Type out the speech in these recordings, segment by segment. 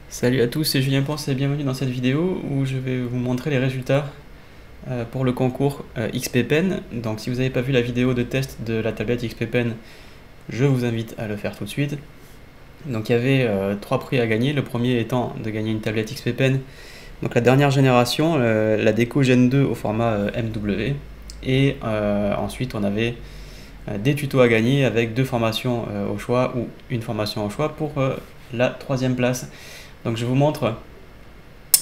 Salut à tous, c'est Julien Ponce et bienvenue dans cette vidéo où je vais vous montrer les résultats pour le concours XP-Pen. Donc si vous n'avez pas vu la vidéo de test de la tablette XP-Pen, je vous invite à le faire tout de suite. Donc il y avait 3 prix à gagner, le premier étant de gagner une tablette XP-Pen, donc la dernière génération, la Deco Gen 2 au format MW, et ensuite on avait des tutos à gagner avec 2 formations au choix ou une formation au choix pour la 3e place. Donc je vous montre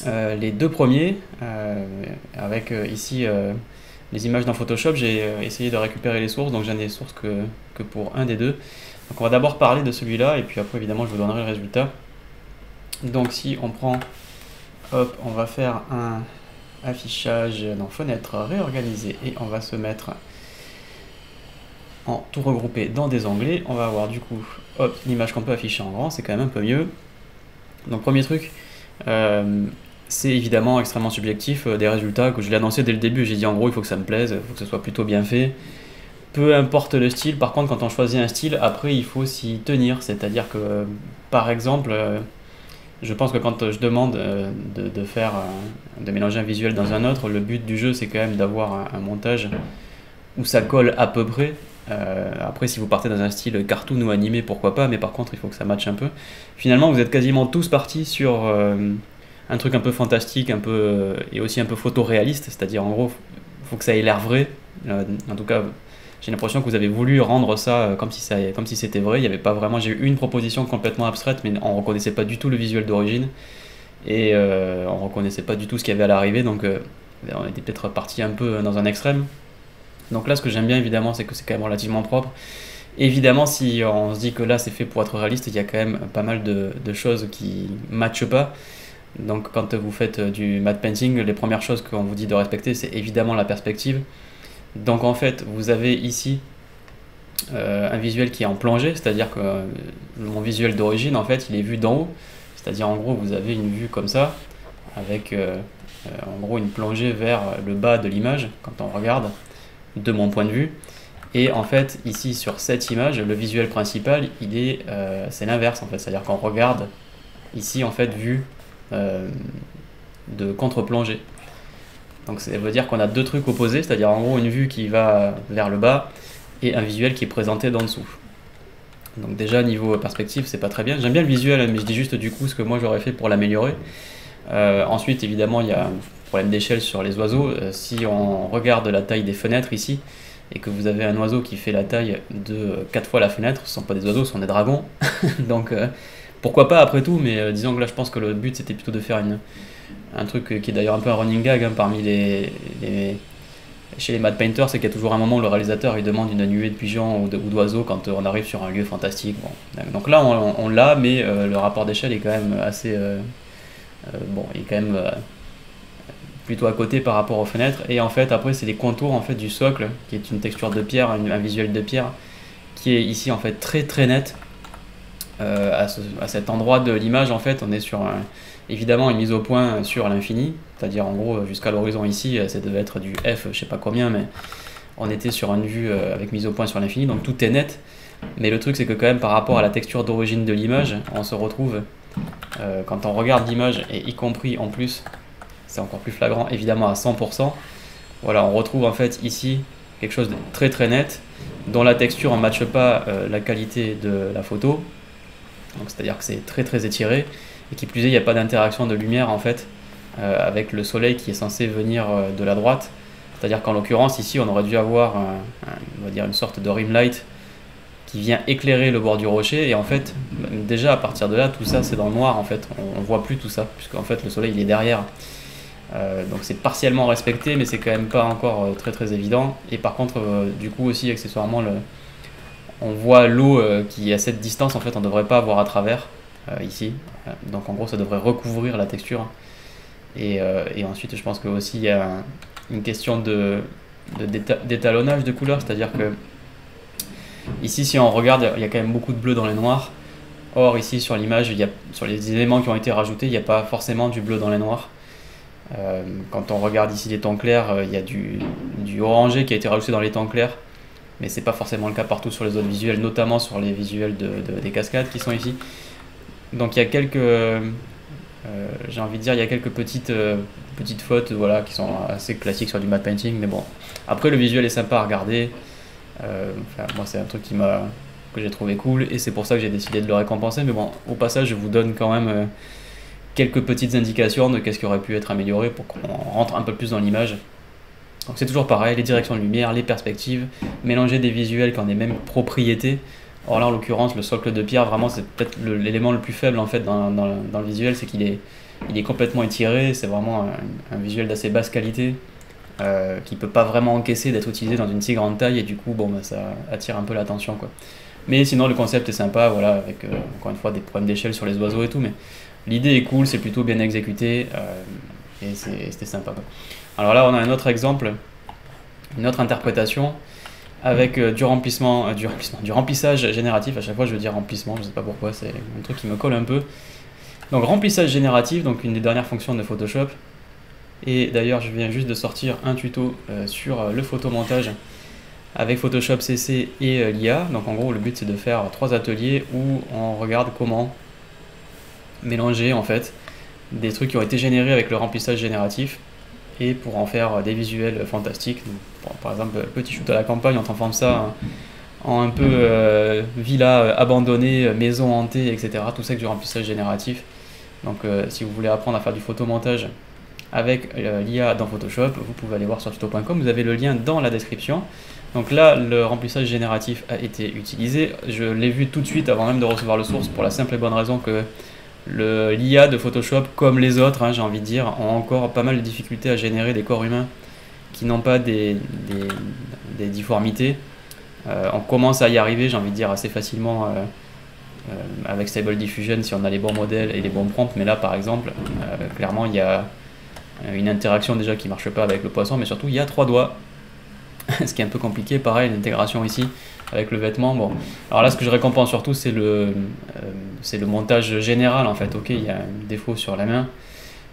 les 2 premiers avec ici les images dans Photoshop. J'ai essayé de récupérer les sources, donc j'en ai source que pour un des 2. Donc on va d'abord parler de celui-là et puis après évidemment je vous donnerai le résultat. Donc si on prend, hop, on va faire un affichage dans fenêtre réorganisée et on va se mettre en tout regroupé dans des onglets. On va avoir du coup, hop, l'image qu'on peut afficher en grand, c'est quand même un peu mieux. Donc premier truc, c'est évidemment extrêmement subjectif des résultats que je l'ai annoncé dès le début. J'ai dit en gros il faut que ça me plaise, il faut que ce soit plutôt bien fait. Peu importe le style, par contre quand on choisit un style, après il faut s'y tenir. C'est-à-dire que par exemple, je pense que quand je demande de mélanger un visuel dans un autre, le but du jeu c'est quand même d'avoir un montage où ça colle à peu près. Après si vous partez dans un style cartoon ou animé, pourquoi pas, mais par contre il faut que ça matche un peu. Finalement vous êtes quasiment tous partis sur un truc un peu fantastique, un peu, et aussi un peu photoréaliste, c'est-à-dire en gros il faut que ça ait l'air vrai. En tout cas j'ai l'impression que vous avez voulu rendre ça comme si c'était vrai. Il y avait pas vraiment, j'ai eu une proposition complètement abstraite, mais on reconnaissait pas du tout le visuel d'origine et on reconnaissait pas du tout ce qu'il y avait à l'arrivée, donc on était peut-être parti un peu dans un extrême. Donc là ce que j'aime bien évidemment c'est que c'est quand même relativement propre. Évidemment si on se dit que là c'est fait pour être réaliste, il y a quand même pas mal de choses qui matchent pas. Donc quand vous faites du matte painting, les premières choses qu'on vous dit de respecter c'est évidemment la perspective. Donc en fait vous avez ici un visuel qui est en plongée, c'est-à-dire que mon visuel d'origine en fait il est vu d'en haut, c'est-à-dire en gros vous avez une vue comme ça avec en gros une plongée vers le bas de l'image quand on regarde de mon point de vue. Et en fait ici sur cette image le visuel principal il est c'est l'inverse en fait, c'est à dire qu'on regarde ici en fait vue de contre-plongée. Donc ça veut dire qu'on a 2 trucs opposés, c'est à dire en gros une vue qui va vers le bas et un visuel qui est présenté d'en dessous. Donc déjà niveau perspective c'est pas très bien, j'aime bien le visuel mais je dis juste du coup ce que moi j'aurais fait pour l'améliorer. Ensuite évidemment il y a un problème d'échelle sur les oiseaux. Si on regarde la taille des fenêtres ici et que vous avez un oiseau qui fait la taille de 4 fois la fenêtre, ce sont pas des oiseaux, ce sont des dragons. Donc pourquoi pas après tout, mais disons que là je pense que le but c'était plutôt de faire un truc qui est d'ailleurs un peu un running gag parmi chez les matte painters, c'est qu'il y a toujours un moment où le réalisateur il demande une nuée de pigeons ou d'oiseaux quand on arrive sur un lieu fantastique. Bon. Donc là on l'a, mais le rapport d'échelle est quand même assez bon, il est quand même plutôt à côté par rapport aux fenêtres. Et en fait après c'est les contours en fait du socle qui est une texture de pierre, un visuel de pierre qui est ici en fait très très net. À cet endroit de l'image en fait on est sur évidemment une mise au point sur l'infini, c'est-à-dire en gros jusqu'à l'horizon ici ça devait être du F je sais pas combien, mais on était sur une vue avec mise au point sur l'infini, donc tout est net. Mais le truc c'est que quand même par rapport à la texture d'origine de l'image on se retrouve quand on regarde l'image, et y compris en plus c'est encore plus flagrant évidemment à 100%, voilà on retrouve en fait ici quelque chose de très très net dont la texture ne matche pas la qualité de la photo. Donc c'est-à-dire que c'est très très étiré, et qui plus est il n'y a pas d'interaction de lumière en fait avec le soleil qui est censé venir de la droite. C'est-à-dire qu'en l'occurrence ici on aurait dû avoir on va dire une sorte de rim light qui vient éclairer le bord du rocher, et en fait déjà à partir de là tout ça c'est dans le noir en fait, on voit plus tout ça puisque en fait le soleil il est derrière. Donc c'est partiellement respecté mais c'est quand même pas encore très très évident. Et par contre du coup aussi accessoirement on voit l'eau qui à cette distance en fait on ne devrait pas voir à travers ici, donc en gros ça devrait recouvrir la texture. Et ensuite je pense que aussi il y a une question d'étalonnage de couleurs, c'est à dire que ici si on regarde il y a quand même beaucoup de bleu dans les noirs, or ici sur l'image sur les éléments qui ont été rajoutés il n'y a pas forcément du bleu dans les noirs. Quand on regarde ici les tons clairs, il y a du orangé qui a été rajouté dans les tons clairs, mais c'est pas forcément le cas partout sur les autres visuels, notamment sur les visuels des cascades qui sont ici. Donc il y a quelques, j'ai envie de dire, il y a quelques petites fautes, voilà, qui sont assez classiques sur du matte painting, mais bon. Après, le visuel est sympa à regarder. Moi, c'est un truc que j'ai trouvé cool, et c'est pour ça que j'ai décidé de le récompenser. Mais bon, au passage, je vous donne quand même quelques petites indications de qu'est-ce qui aurait pu être amélioré pour qu'on rentre un peu plus dans l'image. Donc c'est toujours pareil, les directions de lumière, les perspectives, mélanger des visuels qui ont des mêmes propriétés. Or là, en l'occurrence, le socle de pierre, vraiment, c'est peut-être l'élément le plus faible en fait dans le visuel, c'est qu'il est complètement étiré, c'est vraiment un visuel d'assez basse qualité, qui peut pas vraiment encaisser d'être utilisé dans une si grande taille, et du coup, bon, ça attire un peu l'attention, quoi. Mais sinon, le concept est sympa, voilà, avec encore une fois des problèmes d'échelle sur les oiseaux et tout, mais l'idée est cool, c'est plutôt bien exécuté, et c'était sympa, quoi. Alors là, on a un autre exemple, une autre interprétation, avec du remplissage génératif. À chaque fois je veux dire remplissement, je sais pas pourquoi, c'est un truc qui me colle un peu. Donc remplissage génératif, donc une des dernières fonctions de Photoshop. Et d'ailleurs je viens juste de sortir un tuto sur le photomontage avec Photoshop CC et l'IA. Donc en gros le but c'est de faire 3 ateliers où on regarde comment mélanger en fait des trucs qui ont été générés avec le remplissage génératif, et pour en faire des visuels fantastiques. Donc, par exemple, petit shoot à la campagne, on transforme ça en un peu villa abandonnée, maison hantée, etc. Tout ça avec du remplissage génératif. Donc si vous voulez apprendre à faire du photomontage avec l'IA dans Photoshop, vous pouvez aller voir sur tuto.com, vous avez le lien dans la description. Donc là, le remplissage génératif a été utilisé. Je l'ai vu tout de suite avant même de recevoir le source, pour la simple et bonne raison que l'IA de Photoshop, comme les autres, j'ai envie de dire, ont encore pas mal de difficultés à générer des corps humains qui n'ont pas des difformités. On commence à y arriver, j'ai envie de dire, assez facilement avec Stable Diffusion si on a les bons modèles et les bons prompts, mais là par exemple, clairement il y a une interaction déjà qui marche pas avec le poisson, mais surtout il y a 3 doigts, ce qui est un peu compliqué. Pareil, l'intégration ici avec le vêtement. Bon, alors là ce que je récompense surtout c'est le montage général en fait. Ok, il y a un défaut sur la main,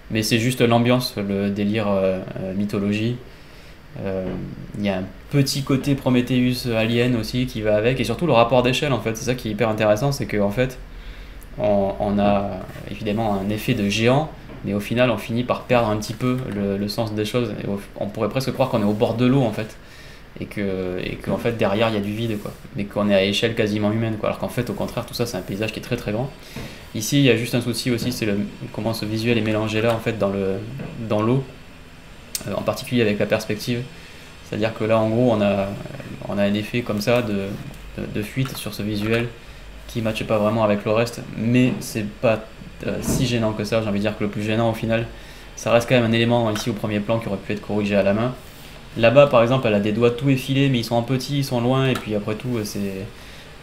mais c'est juste l'ambiance, le délire mythologie. Il y a un petit côté Prometheus Alien aussi qui va avec, et surtout le rapport d'échelle en fait. C'est ça qui est hyper intéressant, c'est qu'en fait on a évidemment un effet de géant, mais au final on finit par perdre un petit peu le sens des choses, et on pourrait presque croire qu'on est au bord de l'eau en fait, et que en fait derrière il y a du vide, quoi, mais qu'on est à échelle quasiment humaine, quoi, alors qu'en fait au contraire tout ça c'est un paysage qui est très très grand. Ici il y a juste un souci aussi, c'est comment ce visuel est mélangé là en fait dans l'eau, en particulier avec la perspective. C'est-à-dire que là en gros on a un effet comme ça de fuite sur ce visuel qui ne matche pas vraiment avec le reste, mais c'est pas si gênant que ça. J'ai envie de dire que le plus gênant au final, ça reste quand même un élément ici au premier plan qui aurait pu être corrigé à la main. Là-bas par exemple elle a des doigts tout effilés, mais ils sont en petits, ils sont loin, et puis après tout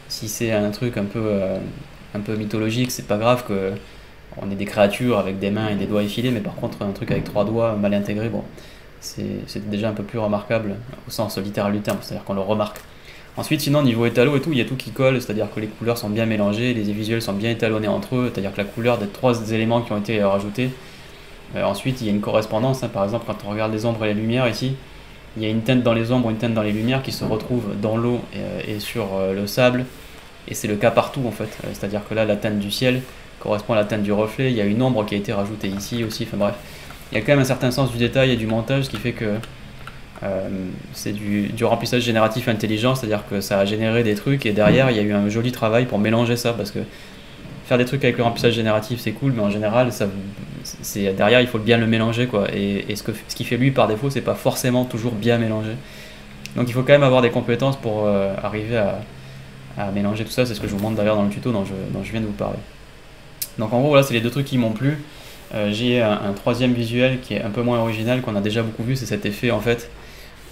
si c'est un truc un peu mythologique, c'est pas grave que on ait des créatures avec des mains et des doigts effilés, mais par contre un truc avec 3 doigts mal intégré, bon, c'est déjà un peu plus remarquable au sens littéral du terme, c'est-à-dire qu'on le remarque. Ensuite, sinon, niveau étalo et tout, il y a tout qui colle, c'est-à-dire que les couleurs sont bien mélangées, les visuels sont bien étalonnés entre eux, c'est-à-dire que la couleur des 3 éléments qui ont été rajoutés. Ensuite, il y a une correspondance, par exemple, quand on regarde les ombres et les lumières ici, il y a une teinte dans les ombres, une teinte dans les lumières qui se retrouve dans l'eau et sur le sable, et c'est le cas partout en fait. C'est-à-dire que là, la teinte du ciel correspond à la teinte du reflet, il y a une ombre qui a été rajoutée ici aussi, enfin bref. Il y a quand même un certain sens du détail et du montage, ce qui fait que c'est du remplissage génératif intelligent, c'est-à-dire que ça a généré des trucs, et derrière il y a eu un joli travail pour mélanger ça, parce que faire des trucs avec le remplissage génératif c'est cool, mais en général derrière il faut bien le mélanger, quoi, et ce qui fait lui par défaut c'est pas forcément toujours bien mélangé. Donc il faut quand même avoir des compétences pour arriver à mélanger tout ça. C'est ce que je vous montre d'ailleurs dans le tuto dont je viens de vous parler. Donc en gros là c'est les 2 trucs qui m'ont plu. J'ai un 3e visuel qui est un peu moins original, qu'on a déjà beaucoup vu, c'est cet effet en fait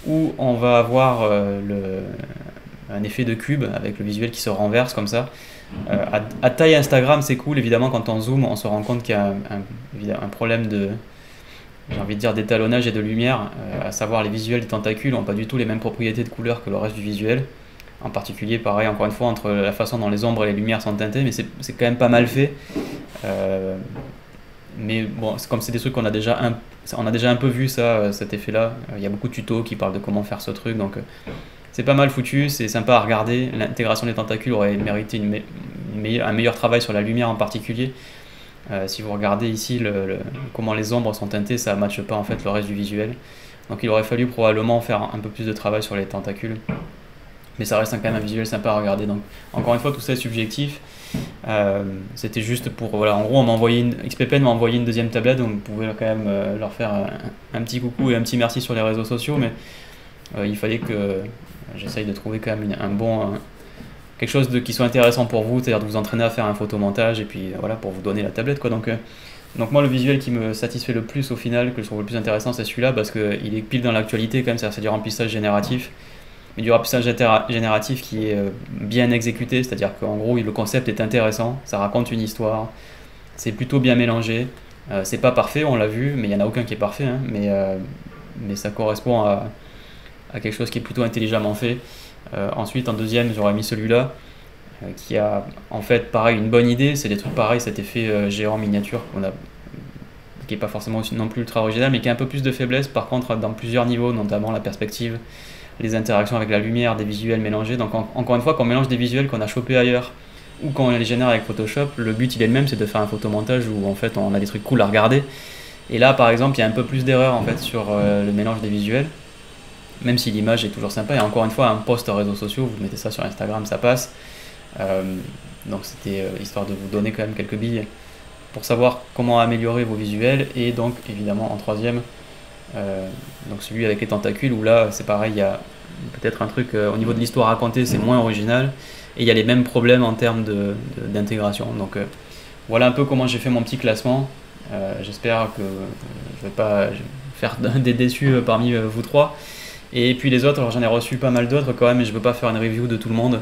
où on va avoir un effet de cube avec le visuel qui se renverse comme ça. À taille Instagram c'est cool, évidemment quand on zoome on se rend compte qu'il y a un problème j'ai envie de dire d'étalonnage et de lumière, à savoir les visuels des tentacules n'ont pas du tout les mêmes propriétés de couleur que le reste du visuel. En particulier, pareil, encore une fois, entre la façon dont les ombres et les lumières sont teintées, mais c'est quand même pas mal fait. Mais bon, comme c'est des trucs on a déjà un peu vu ça, cet effet-là. Il y a beaucoup de tutos qui parlent de comment faire ce truc, donc c'est pas mal foutu, c'est sympa à regarder. L'intégration des tentacules aurait mérité un meilleur travail sur la lumière en particulier. Si vous regardez ici comment les ombres sont teintées, ça ne matche pas en fait le reste du visuel. Donc il aurait fallu probablement faire un peu plus de travail sur les tentacules. Mais ça reste quand même un visuel sympa à regarder. Donc encore une fois, tout ça est subjectif. C'était juste pour... Voilà, en gros, XPPN m'a envoyé une deuxième tablette, donc vous pouvez quand même leur faire un petit coucou et un petit merci sur les réseaux sociaux. Mais il fallait que j'essaye de trouver quand même quelque chose qui soit intéressant pour vous, c'est-à-dire de vous entraîner à faire un photomontage et puis voilà, pour vous donner la tablette, quoi. Donc moi, le visuel qui me satisfait le plus au final, que je trouve le plus intéressant, c'est celui-là parce qu'il est pile dans l'actualité quand même, c'est du remplissage génératif. Mais du remplissage génératif qui est bien exécuté, c'est-à-dire qu'en gros le concept est intéressant, ça raconte une histoire, c'est plutôt bien mélangé, c'est pas parfait, on l'a vu, mais il n'y en a aucun qui est parfait, hein, mais ça correspond à quelque chose qui est plutôt intelligemment fait. Ensuite, en deuxième, j'aurais mis celui-là, qui a en fait pareil une bonne idée, c'est des trucs pareils, cet effet géant miniature qui n'est pas forcément non plus ultra original, mais qui a un peu plus de faiblesse par contre dans plusieurs niveaux, notamment la perspective, les interactions avec la lumière, des visuels mélangés. Donc encore une fois, quand on mélange des visuels qu'on a chopés ailleurs ou quand on les génère avec Photoshop, le but il est le même, c'est de faire un photomontage où en fait on a des trucs cool à regarder. Et là par exemple, il y a un peu plus d'erreur en fait sur le mélange des visuels, même si l'image est toujours sympa. Et encore une fois, un post réseaux sociaux, vous mettez ça sur Instagram, ça passe. Donc c'était histoire de vous donner quand même quelques billes pour savoir comment améliorer vos visuels. Et donc évidemment en troisième, donc celui avec les tentacules, où là c'est pareil, il y a peut-être un truc au niveau de l'histoire racontée, c'est moins original et il y a les mêmes problèmes en termes d'intégration. Donc voilà un peu comment j'ai fait mon petit classement. J'espère que je vais pas faire des déçus parmi vous trois. Et puis les autres, alors j'en ai reçu pas mal d'autres quand même, mais je veux pas faire une review de tout le monde.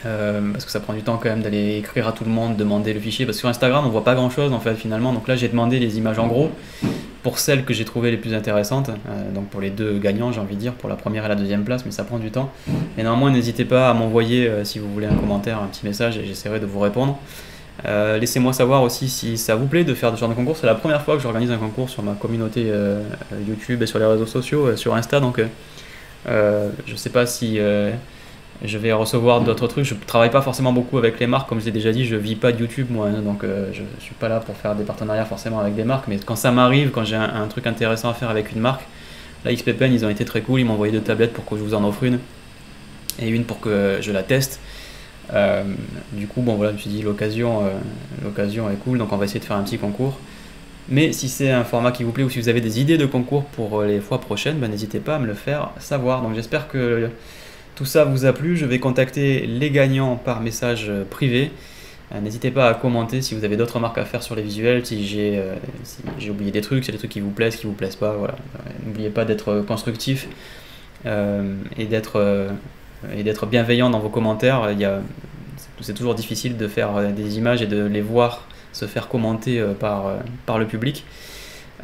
Parce que ça prend du temps quand même d'aller écrire à tout le monde, demander le fichier, parce que sur Instagram on voit pas grand chose en fait finalement. Donc là j'ai demandé les images en gros pour celles que j'ai trouvées les plus intéressantes, donc pour les deux gagnants j'ai envie de dire, pour la première et la deuxième place, mais ça prend du temps. Et néanmoins n'hésitez pas à m'envoyer si vous voulez un commentaire, un petit message, et j'essaierai de vous répondre. Laissez-moi savoir aussi si ça vous plaît de faire ce genre de concours. C'est la première fois que j'organise un concours sur ma communauté YouTube et sur les réseaux sociaux, sur Insta, donc je sais pas si je vais recevoir d'autres trucs. Je travaille pas forcément beaucoup avec les marques, comme je l'ai déjà dit, je vis pas de YouTube moi, hein, donc je suis pas là pour faire des partenariats forcément avec des marques, mais quand ça m'arrive, quand j'ai un truc intéressant à faire avec une marque, là XPPN ils ont été très cool, ils m'ont envoyé 2 tablettes pour que je vous en offre une, et une pour que je la teste. Du coup bon voilà, je me suis dit l'occasion est cool, donc on va essayer de faire un petit concours. Mais si c'est un format qui vous plaît ou si vous avez des idées de concours pour les fois prochaines, ben, n'hésitez pas à me le faire savoir. Donc j'espère que tout ça vous a plu. Je vais contacter les gagnants par message privé. N'hésitez pas à commenter si vous avez d'autres remarques à faire sur les visuels, si j'ai oublié des trucs, si des trucs qui vous plaisent pas. Voilà. N'oubliez pas d'être constructif et d'être bienveillant dans vos commentaires. C'est toujours difficile de faire des images et de les voir se faire commenter par le public.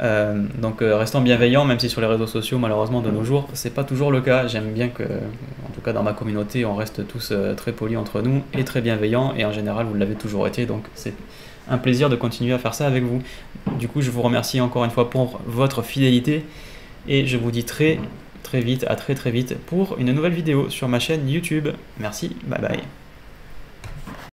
Donc restons bienveillants, même si sur les réseaux sociaux malheureusement de nos jours c'est pas toujours le cas. J'aime bien que, en tout cas dans ma communauté, on reste tous très polis entre nous et très bienveillants, et en général vous l'avez toujours été, donc c'est un plaisir de continuer à faire ça avec vous. Du coup je vous remercie encore une fois pour votre fidélité et je vous dis très vite, à très vite pour une nouvelle vidéo sur ma chaîne YouTube. Merci, bye bye.